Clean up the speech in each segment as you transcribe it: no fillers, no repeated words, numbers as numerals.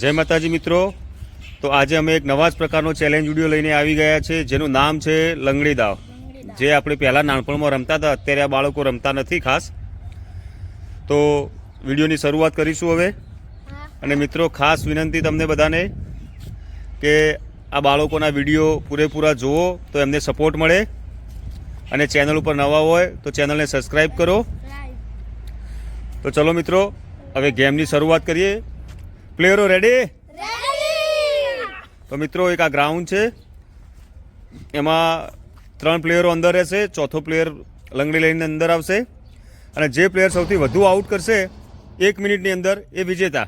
જય માતાજી મિત્રો। તો આજે અમે એક નવા જ પ્રકારનો ચેલેન્જ વિડીયો લઈને આવી ગયા છે, જેનું નામ છે લંગડી દાવ। જે આપણે પહેલાં નાનપણમાં રમતા હતા, અત્યારે આ બાળકો રમતા નથી ખાસ। તો વિડીયોની શરૂઆત કરીશું હવે। અને મિત્રો ખાસ વિનંતી તમને બધાને કે આ બાળકોના વિડીયો પૂરેપૂરા જુઓ તો એમને સપોર્ટ મળે, અને ચેનલ ઉપર નવા હોય તો ચેનલને સબસ્ક્રાઈબ કરો। તો ચલો મિત્રો હવે ગેમની શરૂઆત કરીએ। પ્લેયરો રેડી? તો મિત્રો એક આ ગ્રાઉન્ડ છે, એમાં 3 પ્લેયરો અંદર રહેશે, ચોથો પ્લેયર લંગડી લઈને અંદર આવશે, અને જે પ્લેયર સૌથી વધુ આઉટ કરશે 1 મિનિટની અંદર એ વિજેતા,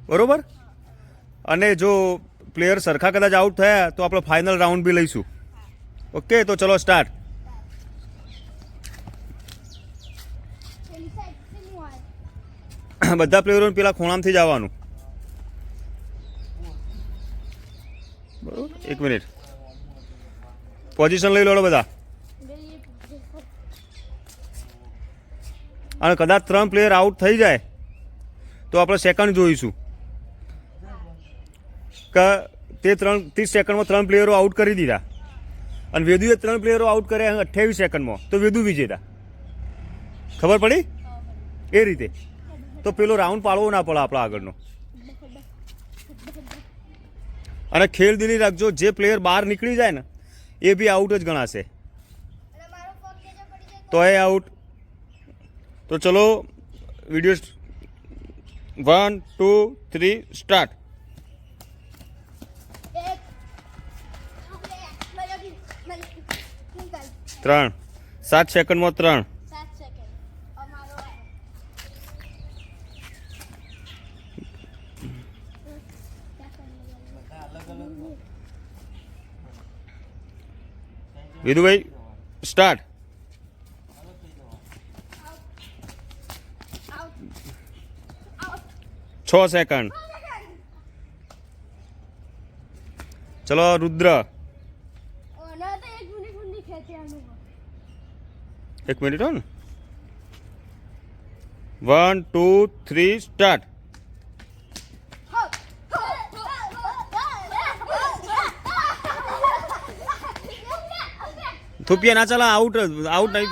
બરોબર? અને જો પ્લેયર સરખા કદાચ આઉટ થયા તો આપણે ફાઇનલ રાઉન્ડ બી લઈશું। ઓકે, તો ચલો સ્ટાર્ટ। બધા પ્લેયરોને પેલા ખૂણામાંથી જ આવવાનું, બરોબર? 1 મિનિટ પોઝિશન લઈ લો બધા। અને કદાચ 3 પ્લેયર આઉટ થઈ જાય તો આપણે સેકન્ડ જોઈશું કે તે 30 સેકન્ડમાં 3 પ્લેયરો આઉટ કરી દીધા, અને વેદુએ 3 પ્લેયરો આઉટ કર્યા 28 સેકન્ડમાં, તો વેદુ વિજેતા। ખબર પડી? એ રીતે તો પેલો રાઉન્ડ પાડવો ના પડે આપણો આગળનો। અને ખેલ દિલી રાખજો, જે પ્લેયર બહાર નીકળી જાય ને એ બી આઉટ જ ગણાશે, તો એ આઉટ। તો ચલો વિડીયો 1 2 3 સ્ટાર્ટ। ત્રણ 7 સેકન્ડમાં 3। વિદુભાઈ સ્ટાર્ટ। 6 સેકન્ડ। ચલો રુદ્ર 1 મિનિટ હો ને। 1 2 3 સ્ટાર્ટ। થુપિયા ના ચાલા, આઉટ આઉટ નહીં,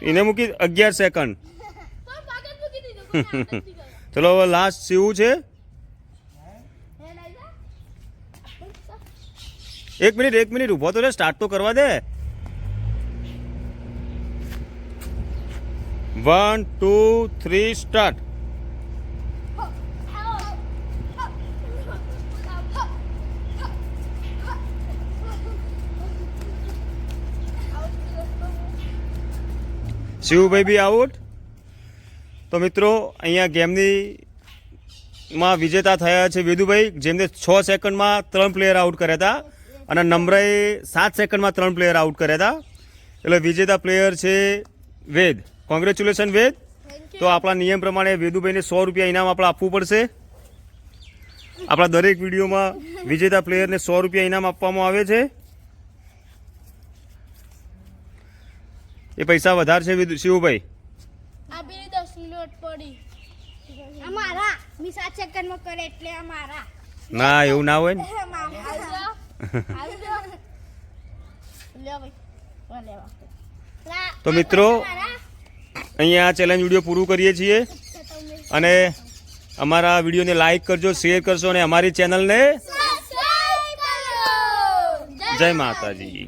એને મૂકી 11 સેકન્ડ। ચલો હવે લાસ્ટ શિવું છે। 1 મિનિટ ઊભો તો રે, સ્ટાર્ટ તો કરવા દે। 1 2 3 સ્ટાર્ટ। શિવભાઈ બી આઉટ। તો મિત્રો અહીંયા ગેમની માં વિજેતા થયા છે વેદુભાઈ, જેમને 6 સેકન્ડમાં 3 પ્લેયર આઉટ કર્યા હતા, અને નમ્રએ 7 સેકન્ડમાં 3 પ્લેયર આઉટ કર્યા હતા। એટલે વિજેતા પ્લેયર છે વેદ। કોંગ્રેચ્યુલેશન વેદ। તો આપણા નિયમ પ્રમાણે વેદુભાઈને 100 રૂપિયા ઇનામ આપણે આપવું પડશે। આપણા દરેક વિડીયોમાં વિજેતા પ્લેયરને 100 રૂપિયા ઇનામ આપવામાં આવે છે। એ પૈસા વધારે છે શિવભાઈ? આપી 10 મિનિટ પડી અમારા મી 7 સેકન્ડમાં કરે એટલે અમારા ના, એવું ના હોય ને। તો મિત્રો અહીંયા ચેલેન્જ વિડીયો પૂરું કરીએ છીએ, અને અમારા વિડીયોને લાઈક કરજો, શેર કરજો, અને અમારી ચેનલને જય માતાજી।